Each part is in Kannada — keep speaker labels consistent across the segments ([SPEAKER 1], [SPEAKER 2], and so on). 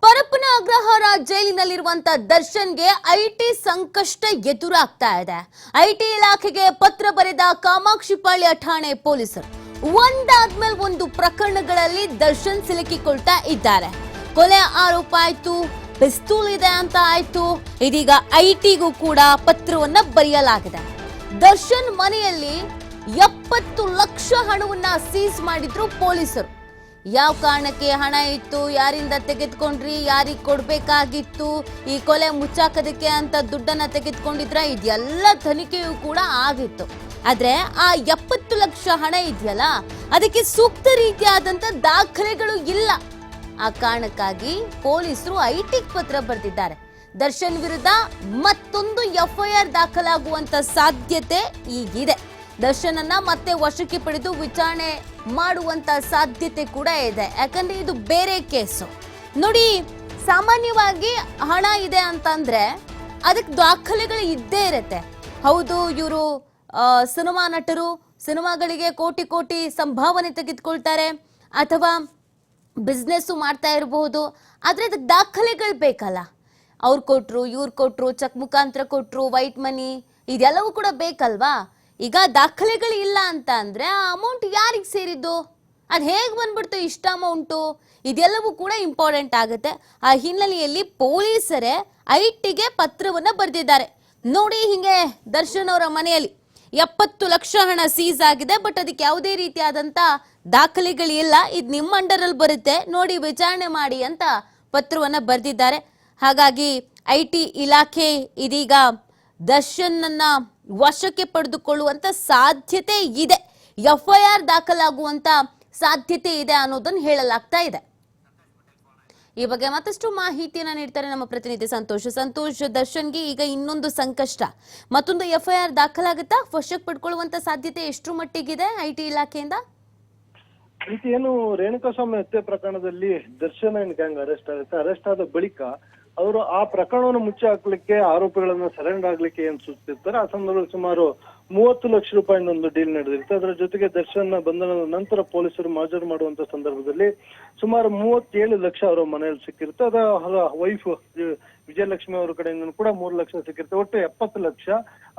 [SPEAKER 1] ಪರಪ್ಪನ ಅಗ್ರಹಾರ ಜೈಲಿನಲ್ಲಿರುವಂತ ದರ್ಶನ್ಗೆ ಐಟಿ ಸಂಕಷ್ಟ ಎದುರಾಗ್ತಾ ಇದೆ. ಐಟಿ ಇಲಾಖೆಗೆ ಪತ್ರ ಬರೆದ ಕಾಮಾಕ್ಷಿಪಾಳ್ಯ ಠಾಣೆ ಪೊಲೀಸರು ಒಂದಾದ್ಮೇಲೆ ಒಂದು ಪ್ರಕರಣಗಳಲ್ಲಿ ದರ್ಶನ್ ಸಿಲುಕಿಕೊಳ್ತಾ ಇದ್ದಾರೆ. ಕೊಲೆ ಆರೋಪ ಆಯ್ತು, ಪಿಸ್ತೂಲ್ ಇದೆ ಅಂತ ಆಯ್ತು, ಇದೀಗ ಐಟಿಗೂ ಕೂಡ ಪತ್ರವನ್ನ ಬರೆಯಲಾಗಿದೆ. ದರ್ಶನ್ ಮನೆಯಲ್ಲಿ 70 ಲಕ್ಷ ಹಣವನ್ನ ಸೀಸ್ ಮಾಡಿದ್ರು ಪೊಲೀಸರು. ಯಾವ ಕಾರಣಕ್ಕೆ ಹಣ ಇತ್ತು, ಯಾರಿಂದ ತೆಗೆದುಕೊಂಡ್ರಿ, ಯಾರಿಗೆ ಕೊಡ್ಬೇಕಾಗಿತ್ತು, ಈ ಕೊಲೆ ಮುಚ್ಚಾಕೋದಕ್ಕೆ ಅಂತ ದುಡ್ಡನ್ನ ತೆಗೆದುಕೊಂಡಿದ್ರ, ಇದೆಲ್ಲ ತನಿಖೆಯೂ ಕೂಡ ಆಗಿತ್ತು. ಆದ್ರೆ ಆ 70 ಲಕ್ಷ ಹಣ ಇದೆಯಲ್ಲ, ಅದಕ್ಕೆ ಸೂಕ್ತ ರೀತಿಯಾದಂತ ದಾಖಲೆಗಳು ಇಲ್ಲ. ಆ ಕಾರಣಕ್ಕಾಗಿ ಪೊಲೀಸರು ಐಟಿಗೆ ಪತ್ರ ಬರೆದಿದ್ದಾರೆ. ದರ್ಶನ್ ವಿರುದ್ಧ ಮತ್ತೊಂದು ಎಫ್ಐಆರ್ ದಾಖಲಾಗುವಂತ ಸಾಧ್ಯತೆ ಈಗಿದೆ. ದರ್ಶನ್ ಅನ್ನ ಮತ್ತೆ ವಶಕ್ಕೆ ಪಡೆದು ವಿಚಾರಣೆ ಮಾಡುವಂತ ಸಾಧ್ಯತೆ ಕೂಡ ಇದೆ. ಯಾಕಂದ್ರೆ ಇದು ಬೇರೆ ಕೇಸು. ನೋಡಿ, ಸಾಮಾನ್ಯವಾಗಿ ಹಣ ಇದೆ ಅಂತಂದ್ರೆ ಅದಕ್ಕೆ ದಾಖಲೆಗಳು ಇದ್ದೇ ಇರುತ್ತೆ. ಹೌದು, ಇವರು ಸಿನಿಮಾ ನಟರು, ಸಿನಿಮಾಗಳಿಗೆ ಕೋಟಿ ಕೋಟಿ ಸಂಭಾವನೆ ತೆಗೆದುಕೊಳ್ತಾರೆ, ಅಥವಾ ಬಿಸ್ನೆಸ್ ಮಾಡ್ತಾ ಇರಬಹುದು. ಆದ್ರೆ ಅದಕ್ಕೆ ದಾಖಲೆಗಳು ಬೇಕಲ್ಲ. ಅವ್ರು ಕೊಟ್ರು, ಇವ್ರು ಕೊಟ್ರು, ಚೆಕ್ ಮುಖಾಂತರ ಕೊಟ್ರು, ವೈಟ್ ಮನಿ, ಇದೆಲ್ಲವೂ ಕೂಡ ಬೇಕಲ್ವಾ. ಈಗ ದಾಖಲೆಗಳು ಇಲ್ಲ ಅಂತ ಅಂದ್ರೆ ಆ ಅಮೌಂಟ್ ಯಾರಿಗೆ ಸೇರಿದ್ದು, ಅದು ಹೇಗೆ ಬಂದ್ಬಿಡ್ತು ಇಷ್ಟ ಅಮೌಂಟು, ಇದೆಲ್ಲವೂ ಕೂಡ ಇಂಪಾರ್ಟೆಂಟ್ ಆಗುತ್ತೆ. ಆ ಹಿನ್ನೆಲೆಯಲ್ಲಿ ಪೊಲೀಸರೇ ಐಟಿಗೆ ಪತ್ರವನ್ನ ಬರೆದಿದ್ದಾರೆ. ನೋಡಿ, ಹಿಂಗೆ ದರ್ಶನ್ ಅವರ ಮನೆಯಲ್ಲಿ 70 ಲಕ್ಷ ಹಣ ಸೀಸ್ ಆಗಿದೆ, ಬಟ್ ಅದಕ್ಕೆ ಯಾವುದೇ ರೀತಿಯಾದಂತ ದಾಖಲೆಗಳಿಲ್ಲ, ಇದು ನಿಮ್ಮ ಅಂಡರಲ್ಲಿ ಬರುತ್ತೆ, ನೋಡಿ ವಿಚಾರಣೆ ಮಾಡಿ ಅಂತ ಪತ್ರವನ್ನ ಬರೆದಿದ್ದಾರೆ. ಹಾಗಾಗಿ ಐಟಿ ಇಲಾಖೆ ಇದೀಗ ದರ್ಶನ್ ಅನ್ನ ವಶಕ್ಕೆ ಪಡೆದುಕೊಳ್ಳುವಂತ ಸಾಧ್ಯತೆ ಇದೆ, ಎಫ್ಐಆರ್ ದಾಖಲಾಗುವಂತ ಸಾಧ್ಯತೆ ಇದೆ ಅನ್ನೋದನ್ನು ಹೇಳಲಾಗ್ತಾ ಇದೆ. ಈ ಬಗ್ಗೆ ಮತ್ತಷ್ಟು ಮಾಹಿತಿಯನ್ನ ನೀಡ್ತಾರೆ ನಮ್ಮ ಪ್ರತಿನಿಧಿ ಸಂತೋಷ್. ದರ್ಶನ್ಗೆ ಈಗ ಇನ್ನೊಂದು ಸಂಕಷ್ಟ, ಮತ್ತೊಂದು ಎಫ್ಐಆರ್ ದಾಖಲಾಗುತ್ತಾ, ವಶಕ್ಕೆ ಪಡ್ಕೊಳ್ಳುವಂತ ಸಾಧ್ಯತೆ ಎಷ್ಟರ ಮಟ್ಟಿಗಿದೆ ಐಟಿ ಇಲಾಖೆಯಿಂದ?
[SPEAKER 2] ಏನು ರೇಣುಕಾಸ್ವಾಮಿ ಹತ್ಯೆ ಪ್ರಕರಣದಲ್ಲಿ ದರ್ಶನ್ ಅಂಡ್ ಗ್ಯಾಂಗ್ ಅರೆಸ್ಟ್ ಆಗುತ್ತೆ. ಅರೆಸ್ಟ್ ಆದ ಬಳಿಕ ಅವರು ಆ ಪ್ರಕರಣವನ್ನು ಮುಚ್ಚಿ ಹಾಕ್ಲಿಕ್ಕೆ, ಆರೋಪಿಗಳನ್ನ ಸರೆಂಡರ್ ಆಗ್ಲಿಕ್ಕೆ ಏನ್ ಸೂಚಿಸಿರ್ತಾರೆ, ಆ ಸಂದರ್ಭದಲ್ಲಿ ಸುಮಾರು 30 ಲಕ್ಷ ರೂಪಾಯಿ ಒಂದು ಡೀಲ್ ನಡೆದಿರುತ್ತೆ. ಅದರ ಜೊತೆಗೆ ದರ್ಶನ್ ಬಂಧನದ ನಂತರ ಪೊಲೀಸರು ಮಾಜರು ಮಾಡುವಂತ ಸಂದರ್ಭದಲ್ಲಿ ಸುಮಾರು 37 ಲಕ್ಷ ಅವರ ಮನೆಯಲ್ಲಿ ಸಿಕ್ಕಿರುತ್ತೆ. ಅದರ ವೈಫ್ ವಿಜಯಲಕ್ಷ್ಮಿ ಅವರ ಕಡೆಯಿಂದ ಕೂಡ 3 ಲಕ್ಷ ಸಿಕ್ಕಿರುತ್ತೆ. ಒಟ್ಟು 70 ಲಕ್ಷ.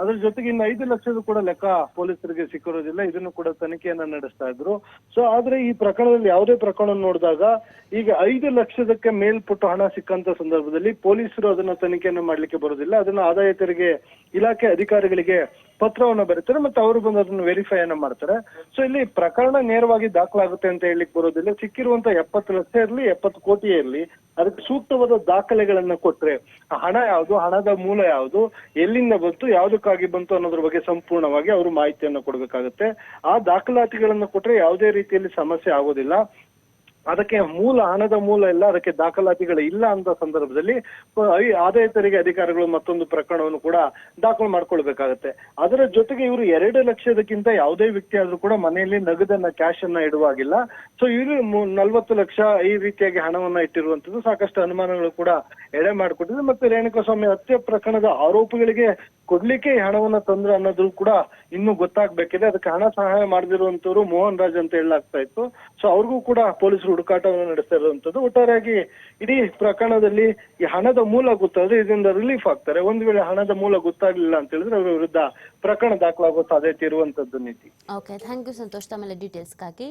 [SPEAKER 2] ಅದ್ರ ಜೊತೆಗೆ ಇನ್ನು 5 ಲಕ್ಷದ ಕೂಡ ಲೆಕ್ಕ ಪೊಲೀಸರಿಗೆ ಸಿಕ್ಕಿರೋದಿಲ್ಲ. ಇದನ್ನು ಕೂಡ ತನಿಖೆಯನ್ನ ನಡೆಸ್ತಾ ಇದ್ರು. ಸೊ ಆದ್ರೆ ಈ ಪ್ರಕರಣದಲ್ಲಿ ಯಾವುದೇ ಪ್ರಕರಣ ನೋಡಿದಾಗ ಈಗ 5 ಲಕ್ಷದಕ್ಕೆ ಮೇಲ್ಪಟ್ಟು ಹಣ ಸಿಕ್ಕಂತ ಸಂದರ್ಭದಲ್ಲಿ ಪೊಲೀಸರು ಅದನ್ನ ತನಿಖೆಯನ್ನ ಮಾಡ್ಲಿಕ್ಕೆ ಬರೋದಿಲ್ಲ. ಅದನ್ನ ಆದಾಯ ತೆರಿಗೆ ಇಲಾಖೆ ಅಧಿಕಾರಿಗಳಿಗೆ ಪತ್ರವನ್ನ ಬರೀತಾರೆ, ಮತ್ತೆ ಅವರು ಬಂದು ಅದನ್ನ ವೆರಿಫೈ ಅನ್ನ ಮಾಡ್ತಾರೆ. ಸೊ ಇಲ್ಲಿ ಪ್ರಕರಣ ನೇರವಾಗಿ ದಾಖಲಾಗುತ್ತೆ ಅಂತ ಹೇಳಲಿಕ್ಕೆ ಬರೋದಿಲ್ಲ. ಸಿಕ್ಕಿರುವಂತ 70 ಲಕ್ಷ ಇರ್ಲಿ, 70 ಕೋಟಿ ಇರ್ಲಿ, ಅದಕ್ಕೆ ಸೂಕ್ತವಾದ ದಾಖಲೆಗಳನ್ನ ಕೊಟ್ರೆ, ಹಣ ಯಾವುದು, ಹಣದ ಮೂಲ ಯಾವುದು, ಎಲ್ಲಿಂದ ಬಂತು, ಯಾವುದಕ್ಕಾಗಿ ಬಂತು ಅನ್ನೋದ್ರ ಬಗ್ಗೆ ಸಂಪೂರ್ಣವಾಗಿ ಅವರು ಮಾಹಿತಿಯನ್ನ ಕೊಡ್ಬೇಕಾಗತ್ತೆ. ಆ ದಾಖಲಾತಿಗಳನ್ನ ಕೊಟ್ರೆ ಯಾವುದೇ ರೀತಿಯಲ್ಲಿ ಸಮಸ್ಯೆ ಆಗೋದಿಲ್ಲ. ಅದಕ್ಕೆ ಹಣದ ಮೂಲ ಇಲ್ಲ, ಅದಕ್ಕೆ ದಾಖಲಾತಿಗಳು ಇಲ್ಲ ಅಂತ ಸಂದರ್ಭದಲ್ಲಿ ಆದಾಯ ತೆರಿಗೆ ಅಧಿಕಾರಿಗಳು ಮತ್ತೊಂದು ಪ್ರಕರಣವನ್ನು ಕೂಡ ದಾಖಲು ಮಾಡ್ಕೊಳ್ಬೇಕಾಗತ್ತೆ. ಅದರ ಜೊತೆಗೆ ಇವರು 2 ಲಕ್ಷದಕ್ಕಿಂತ ಯಾವುದೇ ವ್ಯಕ್ತಿ ಆದ್ರೂ ಕೂಡ ಮನೆಯಲ್ಲಿ ನಗದನ್ನ, ಕ್ಯಾಶ್ ಅನ್ನ ಇಡುವಾಗಿಲ್ಲ. ಸೊ ಇವರು 40 ಲಕ್ಷ ಈ ರೀತಿಯಾಗಿ ಹಣವನ್ನ ಇಟ್ಟಿರುವಂತದ್ದು ಸಾಕಷ್ಟು ಅನುಮಾನಗಳು ಕೂಡ ಎಡೆ ಮಾಡಿಕೊಟ್ಟಿದೆ. ಮತ್ತೆ ರೇಣುಕಾಸ್ವಾಮಿ ಹತ್ಯೆ ಪ್ರಕರಣದ ಆರೋಪಿಗಳಿಗೆ ಕೊಡ್ಲಿಕ್ಕೆ ಹಣವನ್ನ ತಂದ್ರು ಅನ್ನೋದು ಕೂಡ ಇನ್ನೂ ಗೊತ್ತಾಗ್ಬೇಕಿದೆ. ಅದಕ್ಕೆ ಹಣ ಸಹಾಯ ಮಾಡದಿರುವಂತವ್ರು ಮೋಹನ್ ರಾಜ್ ಅಂತ ಹೇಳಲಾಗ್ತಾ ಇತ್ತು. ಸೊ ಅವ್ರಿಗೂ ಕೂಡ ಪೊಲೀಸರು ಹುಡುಕಾಟವನ್ನು ನಡೆಸ್ತಾ ಇರುವಂತದ್ದು. ಒಟ್ಟಾರೆಯಾಗಿ ಇಡೀ ಪ್ರಕರಣದಲ್ಲಿ ಈ ಹಣದ ಮೂಲ ಗೊತ್ತಾದ್ರೆ ಇದರಿಂದ ರಿಲೀಫ್ ಆಗ್ತಾರೆ. ಒಂದ್ ವೇಳೆ ಹಣದ ಮೂಲ ಗೊತ್ತಾಗ್ಲಿಲ್ಲ ಅಂತ ಹೇಳಿದ್ರೆ ಅವರ ವಿರುದ್ಧ ಪ್ರಕರಣ ದಾಖಲಾಗುವ ಸಾಧ್ಯತೆ ಇರುವಂತದ್ದು. ನೀತಿ.
[SPEAKER 1] ಓಕೆ, ಥ್ಯಾಂಕ್ ಯು ಸಂತೋಷ್ ತಮ್ಮ ಡೀಟೇಲ್ಸ್ಗಾಗಿ.